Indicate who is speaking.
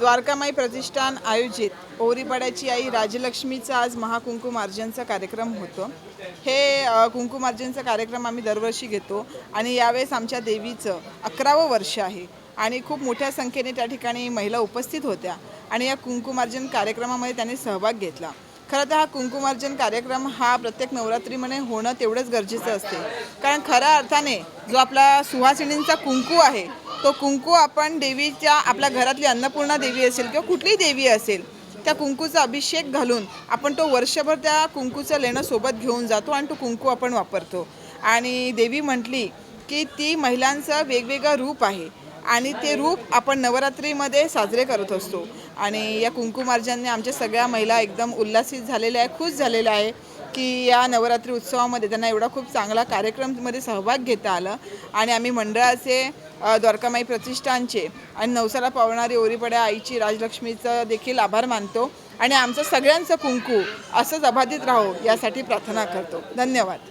Speaker 1: द्वारकामाई प्रतिष्ठान आयोजित ओरीपाड्याची आई राजलक्ष्मीचा आज महाकुंकुमार्जनचा कार्यक्रम होतो। हे कुंकुमार्जनचा कार्यक्रम आम्ही दरवर्षी घेतो आणि यावेळेस आमच्या देवीचं 11वं वर्ष आहे आणि खूप मोठ्या संख्येने त्या ठिकाणी महिला उपस्थित होत्या आणि या कुंकुमार्जन कार्यक्रमामध्ये त्यांनी सहभाग घेतला। खरं तर हा कुंकुमार्जन कार्यक्रम हा प्रत्येक नवरात्रीमध्ये होणं तेवढंच गरजेचं असते, कारण खऱ्या अर्थाने जो आपला सुहासिनींचा कुंकू आहे तो कुंकू आपण देवीच्या आपल्या घरातली अन्नपूर्णा देवी असेल किंवा कुठलीही देवी असेल त्या कुंकूचा अभिषेक घालून आपण तो वर्षभर त्या कुंकूचं लेणं सोबत घेऊन जातो आणि तो कुंकू आपण वापरतो। आणि देवी म्हटली की ती महिलांचं वेगवेगळं रूप आहे आणि ते रूप आपण नवरात्रीमध्ये साजरे करत असतो आणि या कुंकुमार्जनने आमच्या सगळ्या महिला एकदम उल्हासित झालेल्या आहे, खुश झालेल्या आहे की या नवरात्री उत्सवामध्ये त्यांना एवढा खूप चांगला कार्यक्रममध्ये सहभाग घेता आलं। आणि आम्ही मंडळाचे द्वारकामाई प्रतिष्ठानचे आणि नवसाला पावणारी ओरीपाड्या आईची राजलक्ष्मीचं देखील आभार मानतो आणि आमचं सगळ्यांचं कुंकू असंच अबाधित राहो यासाठी प्रार्थना करतो। धन्यवाद।